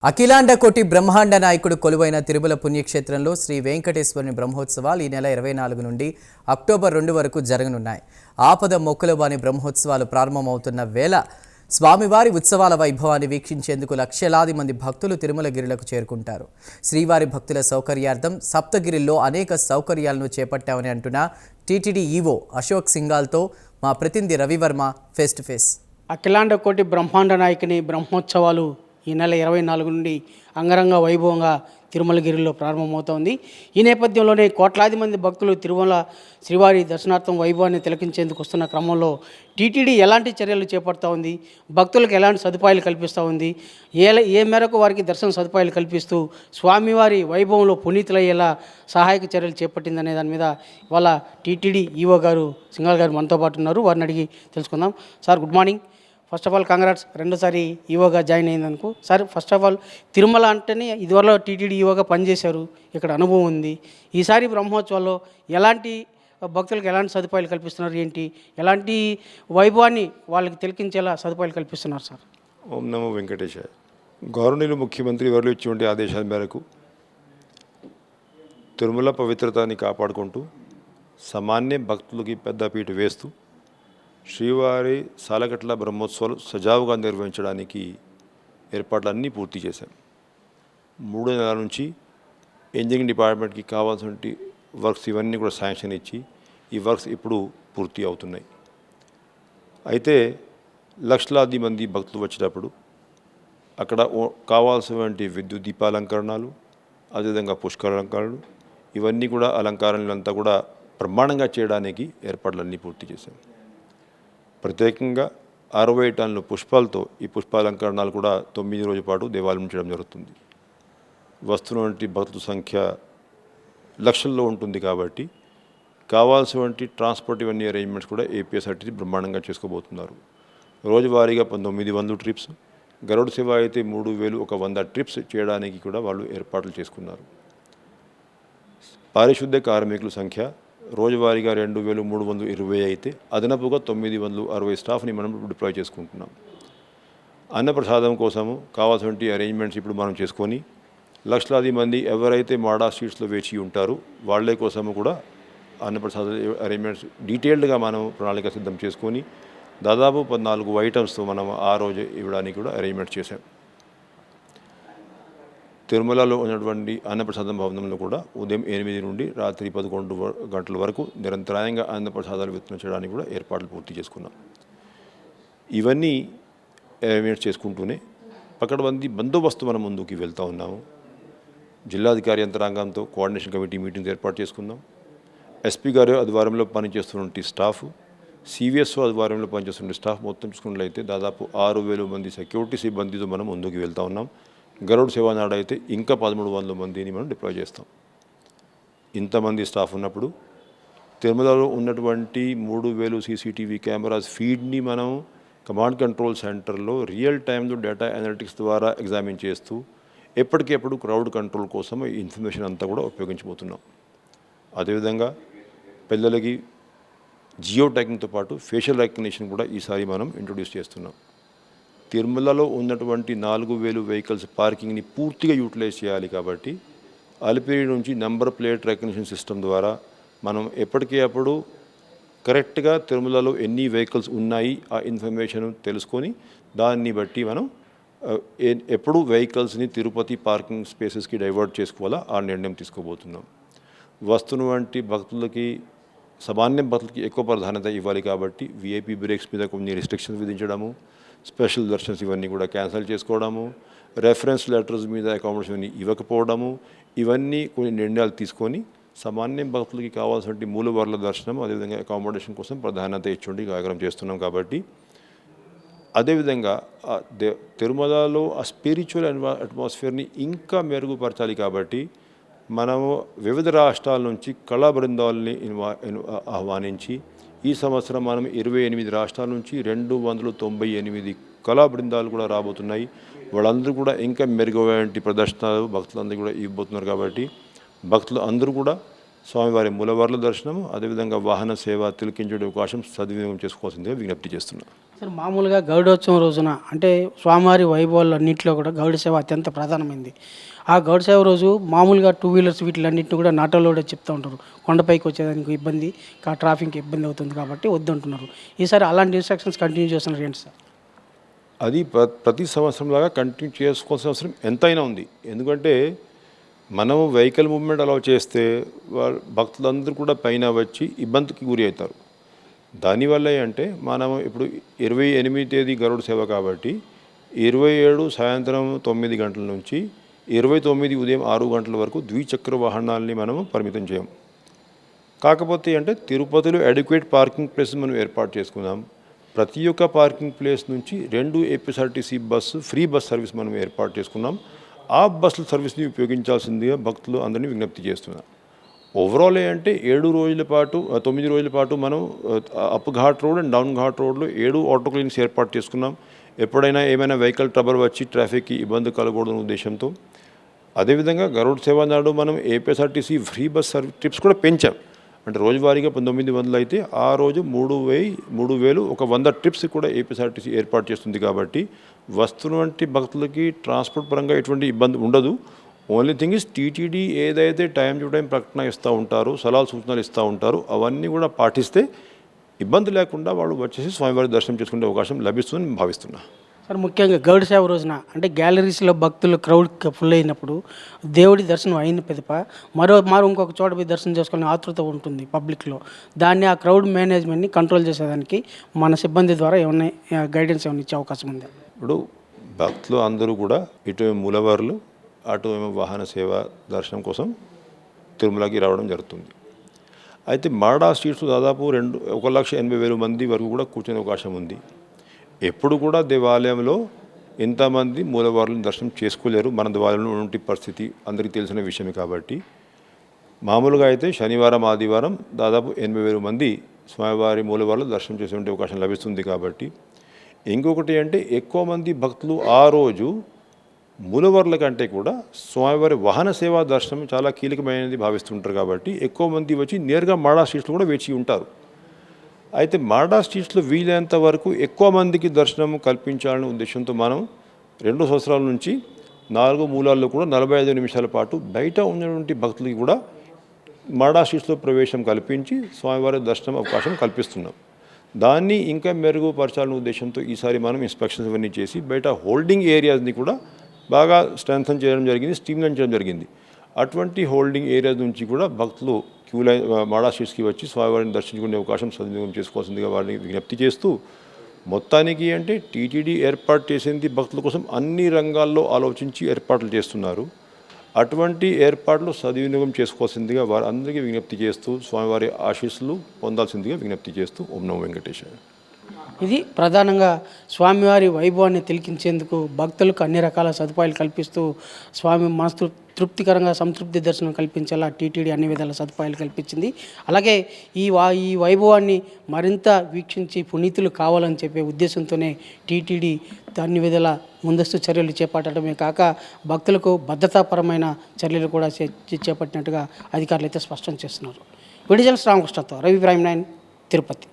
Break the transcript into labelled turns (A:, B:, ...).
A: అఖిలాండ కోటి బ్రహ్మాండ నాయకుడు కొలువైన తిరుమల పుణ్యక్షేత్రంలో శ్రీ వెంకటేశ్వరుని బ్రహ్మోత్సవాలు ఈ నెల 24 నుండి అక్టోబర్ 2 వరకు జరగనున్నాయి. ఆపద మొక్కులవాని బ్రహ్మోత్సవాలు ప్రారంభమవుతున్న వేళ స్వామివారి ఉత్సవాల వైభవాన్ని వీక్షించేందుకు లక్షలాది మంది భక్తులు తిరుమలగిరులకు చేరుకుంటారు. శ్రీవారి భక్తుల సౌకర్యార్థం సప్తగిరిలో అనేక సౌకర్యాలను చేపట్టామని అంటున్న టీటీడీ ఈవో అశోక్ సింఘాల్తో మా ప్రతినిధి రవివర్మ ఫేస్ టు ఫేస్.
B: అఖిలాండ కోటి బ్రహ్మాండ నాయకుని బ్రహ్మోత్సవాలు ఈ నెల 24 నుండి అంగరంగ వైభవంగా తిరుమలగిరిలో ప్రారంభమవుతోంది. ఈ నేపథ్యంలోనే కోట్లాది మంది భక్తులు తిరుమల శ్రీవారి దర్శనార్థం వైభవాన్ని తిలకించేందుకు వస్తున్న క్రమంలో టీటీడీ ఎలాంటి చర్యలు చేపడుతూ ఉంది, భక్తులకు ఎలాంటి సదుపాయాలు కల్పిస్తూ ఉంది, ఏ మేరకు వారికి దర్శన సదుపాయాలు కల్పిస్తూ స్వామివారి వైభవంలో పునీతులయ్యేలా సహాయక చర్యలు చేపట్టిందనే దాని మీద ఇవాళ టీటీడీ ఈవో గారు సింఘాల్ గారు మనతో పాటు ఉన్నారు. వారిని అడిగి తెలుసుకుందాం. Sir, good morning. First of all congrats, రెండోసారి ఈవోగా జాయిన్ అయిందనుకో. Sir, first of all Tirumala అంటేనే ఇదివరలో టీటీడీ ఈవోగా పనిచేశారు, ఇక్కడ అనుభవం ఉంది. ఈసారి బ్రహ్మోత్సవాల్లో ఎలాంటి భక్తులకు ఎలాంటి సదుపాయాలు కల్పిస్తున్నారు, ఏంటి ఎలాంటి వైభవాన్ని వాళ్ళకి తిలకించేలా సదుపాయాలు కల్పిస్తున్నారు సార్?
C: ఓం నమో వెంకటేశాయ. గౌరవనీయులు ముఖ్యమంత్రి వారు ఇచ్చినటువంటి ఆదేశాల మేరకు తిరుమల పవిత్రతని కాపాడుకుంటూ సామాన్య భక్తులకి పెద్దపీట వేస్తూ శ్రీవారి సాలగట్ల బ్రహ్మోత్సవాలు సజావుగా నిర్వహించడానికి ఏర్పాట్లన్నీ పూర్తి చేశాం. 3 నెలల నుంచి ఇంజనీరింగ్ డిపార్ట్మెంట్కి కావాల్సిన వర్క్స్ ఇవన్నీ కూడా శాంక్షన్ ఇచ్చి ఈ వర్క్స్ ఇప్పుడు పూర్తి అవుతున్నాయి. అయితే లక్షలాది మంది భక్తులు వచ్చేటప్పుడు అక్కడ కావాల్సినటువంటి విద్యుత్ దీపాలంకరణలు, అదేవిధంగా పుష్కరాలంకరణలు, ఇవన్నీ కూడా అలంకారాలంతా కూడా బ్రహ్మాండంగా చేయడానికి ఏర్పాట్లన్నీ పూర్తి చేశాం. ప్రత్యేకంగా 60 టన్నుల పుష్పాలతో ఈ పుష్పాలంకరణాలు కూడా 9 రోజుల పాటు దేవాలయం చేయడం జరుగుతుంది. వస్తున్నటువంటి భక్తుల సంఖ్య లక్షల్లో ఉంటుంది కాబట్టి కావాల్సినటువంటి ట్రాన్స్పోర్ట్ ఇవన్నీ అరేంజ్మెంట్స్ కూడా ఏపీఎస్ఆర్టీసీ బ్రహ్మాండంగా చేసుకోబోతున్నారు. రోజువారీగా 1900 ట్రిప్స్, గరుడ సేవ అయితే 3100 ట్రిప్స్ చేయడానికి కూడా వాళ్ళు ఏర్పాట్లు చేసుకున్నారు. పారిశుద్ధ్య కార్మికుల సంఖ్య రోజువారీగా 2320 అయితే అదనపుగా 960 స్టాఫ్ని మనం డిప్లాయ్ చేసుకుంటున్నాం. అన్నప్రసాదం కోసము కావాల్సినటువంటి అరేంజ్మెంట్స్ ఇప్పుడు మనం చేసుకొని లక్షలాది మంది ఎవరైతే మాడా స్ట్రీట్స్లో వేచి ఉంటారో వాళ్ళ కోసము కూడా అన్నప్రసాద అరేంజ్మెంట్స్ డీటెయిల్డ్గా మనం ప్రణాళిక సిద్ధం చేసుకొని దాదాపు 14 ఐటమ్స్తో మనం ఆ రోజు ఇవ్వడానికి కూడా అరేంజ్మెంట్స్ చేశాం. తిరుమలలో ఉన్నటువంటి అన్నప్రసాదం భవనంలో కూడా ఉదయం 8 నుండి రాత్రి 11 గంటల వరకు నిరంతరాయంగా అన్నప్రసాదాలు విత్తనం చేయడానికి కూడా ఏర్పాట్లు పూర్తి చేసుకున్నాం. ఇవన్నీ అరేంజ్మెంట్స్ చేసుకుంటూనే పకడ్బందీ బందోబస్తు మనం ముందుకు వెళ్తూ ఉన్నాము. జిల్లాధికారి యంత్రాంగంతో కోఆర్డినేషన్ కమిటీ మీటింగ్స్ ఏర్పాటు చేసుకున్నాం. ఎస్పీ గారు ఆధ్వర్యంలో పనిచేస్తున్న స్టాఫ్, సివిఎస్ఓ ఆధ్వర్యంలో పనిచేస్తున్న స్టాఫ్ మొత్తం చూసుకున్నట్లయితే దాదాపు 6000 మంది సెక్యూరిటీ సిబ్బందితో మనం ముందుకు వెళ్తూ ఉన్నాం. గరుడ సేవ నాడు అయితే ఇంకా 1300 మందిని మనం డిప్లాయ్ చేస్తాం. ఇంతమంది స్టాఫ్ ఉన్నప్పుడు తిరుమలలో ఉన్నటువంటి 3000 సీసీటీవీ కెమెరాస్ ఫీడ్ని మనం కమాండ్ కంట్రోల్ సెంటర్లో రియల్ టైంలో డేటా అనలిటిక్స్ ద్వారా ఎగ్జామిన్ చేస్తూ ఎప్పటికెప్పుడు క్రౌడ్ కంట్రోల్ కోసం ఈ ఇన్ఫర్మేషన్ అంతా కూడా ఉపయోగించబోతున్నాం. అదేవిధంగా పిల్లలకి జియో ట్యాగింగ్తో పాటు ఫేషియల్ రికగ్నిషన్ కూడా ఈసారి మనం ఇంట్రొడ్యూస్ చేస్తున్నాం. తిరుమలలో ఉన్నటువంటి 4000 వెహికల్స్ పార్కింగ్ని పూర్తిగా యూటిలైజ్ చేయాలి కాబట్టి అలిపిరి నుంచి నెంబర్ ప్లేట్ రికగ్నిషన్ సిస్టమ్ ద్వారా మనం ఎప్పటికప్పుడు కరెక్ట్గా తిరుమలలో ఎన్ని వెహికల్స్ ఉన్నాయి ఆ ఇన్ఫర్మేషన్ తెలుసుకొని దాన్ని బట్టి మనం ఎప్పుడు వెహికల్స్ని తిరుపతి పార్కింగ్ స్పేసెస్కి డైవర్ట్ చేసుకోవాలా ఆ నిర్ణయం తీసుకోబోతున్నాం. వస్తున్నటువంటి భక్తులకి సామాన్య భక్తులకి ఎక్కువ ప్రాధాన్యత ఇవ్వాలి కాబట్టి విఐపీ బ్రేక్స్ మీద కొన్ని రిస్ట్రిక్షన్స్ విధించడము, స్పెషల్ దర్శన్స్ ఇవన్నీ కూడా క్యాన్సిల్ చేసుకోవడము, రెఫరెన్స్ లెటర్స్ మీద అకామిడేషన్ ఇవ్వకపోవడము, ఇవన్నీ కొన్ని నిర్ణయాలు తీసుకొని సామాన్య భక్తులకి కావాల్సిన మూలవర్ల దర్శనం అదేవిధంగా అకామిడేషన్ కోసం ప్రాధాన్యత ఇచ్చుండి కార్యక్రమం చేస్తున్నాం. కాబట్టి అదేవిధంగా తిరుమలలో ఆ స్పిరిచువల్ అట్మాస్ఫియర్ని ఇంకా మెరుగుపరచాలి కాబట్టి మనము వివిధ రాష్ట్రాల నుంచి కళా బృందాలని ఆహ్వానించి ఈ సంవత్సరం మనం 28 రాష్ట్రాల నుంచి 298 కళా బృందాలు కూడా రాబోతున్నాయి. వాళ్ళందరూ కూడా ఇంకా మెరుగైన ప్రదర్శనలు భక్తులందరూ కూడా ఇవ్వబోతున్నారు. కాబట్టి భక్తులు అందరూ కూడా స్వామివారి మూలవార్ల దర్శనము, అదేవిధంగా వాహన సేవ తిలకించే అవకాశం సద్వినియోగం చేసుకోవాల్సిందిగా విజ్ఞప్తి చేస్తున్నాను.
B: సార్ మామూలుగా గరుడోత్సవం రోజున అంటే స్వామివారి వైభవాలన్నింటిలో కూడా గరుడ సేవ అత్యంత ప్రధానమైంది. ఆ గరుడ సేవ రోజు మామూలుగా టూ వీలర్స్ వీటిలన్నింటిని కూడా నాటోలోడే చెప్తూ ఉంటారు, కొండపైకి వచ్చేదానికి ఇబ్బంది, ట్రాఫిక్ ఇబ్బంది అవుతుంది కాబట్టి వద్దంటున్నారు. ఈసారి అలాంటి ఇన్స్ట్రక్షన్స్ కంటిన్యూ చేస్తున్నారు ఏంటి సార్?
C: అది ప్రతి సంవత్సరంలాగా కంటిన్యూ చేసుకోవాల్సిన అవసరం ఎంతైనా ఉంది. ఎందుకంటే మనము వెహికల్ మూవ్మెంట్ అలౌ చేస్తే భక్తులందరూ కూడా పైన వచ్చి ఇబ్బందికి గురి అవుతారు. దానివల్ల అంటే మనం ఇప్పుడు 28 తేదీ గరుడ సేవ కాబట్టి 27 సాయంత్రం 9 గంటల నుంచి 29 ఉదయం 6 గంటల వరకు ద్విచక్ర వాహనాల్ని మనము పరిమితం చేయం. కాకపోతే అంటే తిరుపతిలో అడిక్వేట్ పార్కింగ్ ప్లేస్ మనం ఏర్పాటు చేసుకుందాం. ప్రతి ఒక్క పార్కింగ్ ప్లేస్ నుంచి 2 ఏపీఎస్ఆర్టీసీ ఫ్రీ బస్ సర్వీస్ మనం ఏర్పాటు చేసుకున్నాం. ఆ బస్సుల సర్వీస్ని ఉపయోగించాల్సిందిగా భక్తులు అందరినీ విజ్ఞప్తి చేస్తున్నాం. ఓవరాల్ అంటే 9 రోజుల పాటు మనం up ghat road and down ghat రోడ్లో 7 ఆటో క్లినిక్స్ ఏర్పాటు చేసుకున్నాం. ఎప్పుడైనా ఏమైనా వెహికల్ ట్రబుల్ వచ్చి ట్రాఫిక్కి ఇబ్బంది కలగకూడదనే ఉద్దేశంతో. అదేవిధంగా గరుడ సేవ నాడు మనం ఏపీఎస్ఆర్టీసీ ఫ్రీ బస్ ట్రిప్స్ కూడా పెంచాం. అంటే రోజువారీగా 900 అయితే ఆ రోజు 3000 ఒక 100 ట్రిప్స్ కూడా ఏపీఎస్ఆర్టీసీ ఏర్పాటు చేస్తుంది. కాబట్టి వస్తున్నటువంటి భక్తులకి ట్రాన్స్పోర్ట్ పరంగా ఎటువంటి ఇబ్బంది ఉండదు. ఓన్లీ థింగ్ ఇస్ టీటీడీ ఏదైతే టైం టు టైం ప్రకటన ఇస్తూ ఉంటారో, సలహాలు సూచనలు ఇస్తూ ఉంటారో అవన్నీ కూడా పాటిస్తే ఇబ్బంది లేకుండా వాళ్ళు వచ్చేసి స్వామివారి దర్శనం చేసుకునే అవకాశం లభిస్తుందని భావిస్తున్నా.
B: సార్ ముఖ్యంగా గరుడ సేవ రోజున అంటే గ్యాలరీస్లో భక్తులు క్రౌడ్ ఫుల్ అయినప్పుడు దేవుడి దర్శనం అయిన పిదప మరో ఇంకొక చోట పోయి దర్శనం చేసుకునే ఆతృత ఉంటుంది పబ్లిక్లో. దాన్ని ఆ క్రౌడ్ మేనేజ్మెంట్ని కంట్రోల్ చేసేదానికి మన సిబ్బంది ద్వారా ఏమైనా గైడెన్స్ ఏమైనా ఇచ్చే అవకాశం ఉంది?
C: ఇప్పుడు భక్తులు అందరూ కూడా ఇటు మూలవార్లు అటు వాహన సేవ దర్శనం కోసం తిరుమలకి రావడం జరుగుతుంది. అయితే మాడా సీట్స్ దాదాపు 1,80,000 మంది వరకు కూడా కూర్చునే అవకాశం ఉంది. ఎప్పుడు కూడా దేవాలయంలో ఇంతమంది మూలవారులను దర్శనం చేసుకోలేరు. మన దేవాలయంలో ఉన్నటువంటి పరిస్థితి అందరికీ తెలిసిన విషయమే కాబట్టి మామూలుగా అయితే శనివారం ఆదివారం దాదాపు 80,000 మంది స్వామివారి మూలవారులు దర్శనం చేసే అవకాశం లభిస్తుంది. కాబట్టి ఇంకొకటి అంటే ఎక్కువ మంది భక్తులు ఆ రోజు మూలవార్ల కంటే కూడా స్వామివారి వాహన సేవా దర్శనం చాలా కీలకమైనది భావిస్తుంటారు. కాబట్టి ఎక్కువ మంది వచ్చి నేరుగా మాడా స్ట్రీట్స్లో కూడా వేచి ఉంటారు. అయితే మాడా స్ట్రీట్స్లో వీలైనంత వరకు ఎక్కువ మందికి దర్శనం కల్పించాలనే ఉద్దేశంతో మనం 2 సంవత్సరాల నుంచి 4 మూలాల్లో కూడా 45 నిమిషాల పాటు బయట ఉన్నటువంటి భక్తులకి కూడా మాడా స్ట్రీట్స్లో ప్రవేశం కల్పించి స్వామివారి దర్శనం అవకాశం కల్పిస్తున్నాం. దాన్ని ఇంకా మెరుగుపరచాలనే ఉద్దేశంతో ఈసారి మనం ఇన్స్పెక్షన్స్ ఇవన్నీ చేసి బయట హోల్డింగ్ ఏరియాస్ని కూడా బాగా స్ట్రెంథన్ చేయడం జరిగింది, స్ట్రీమ్లైన్ చేయడం జరిగింది. అటువంటి హోల్డింగ్ ఏరియాస్ నుంచి కూడా భక్తులు క్యూ లైన్ మాడా స్ట్రీట్స్కి వచ్చి స్వామివారిని దర్శించుకునే అవకాశం సద్వినియోగం చేసుకోవాల్సిందిగా వారిని విజ్ఞప్తి చేస్తూ, మొత్తానికి అంటే టీటీడీ ఏర్పాటు చేసింది భక్తుల కోసం అన్ని రంగాల్లో ఆలోచించి ఏర్పాట్లు చేస్తున్నారు. అటువంటి ఏర్పాట్లు సద్వినియోగం చేసుకోవాల్సిందిగా వారు అందరికీ విజ్ఞప్తి చేస్తూ స్వామివారి ఆశీస్సులు పొందాల్సిందిగా విజ్ఞప్తి చేస్తూ ఓం నమో వెంకటేశాయ.
B: ఇది ప్రధానంగా స్వామివారి వైభవాన్ని తిలకించేందుకు భక్తులకు అన్ని రకాల సదుపాయాలు కల్పిస్తూ స్వామి మనసు తృప్తికరంగా సంతృప్తి దర్శనం కల్పించేలా టీటీడీ అన్ని విధాల సదుపాయాలు కల్పించింది. అలాగే ఈ వైభవాన్ని మరింత వీక్షించి పునీతులు కావాలని చెప్పే ఉద్దేశంతోనే టీటీడీ అన్ని విధాల ముందస్తు చర్యలు చేపట్టడమే కాక భక్తులకు భద్రతాపరమైన చర్యలు కూడా చేపట్టినట్టుగా అధికారులు అయితే స్పష్టం చేస్తున్నారు. విడిజల్స్ రామకృష్ణతో రవి ప్రైమ్ 9 తిరుపతి.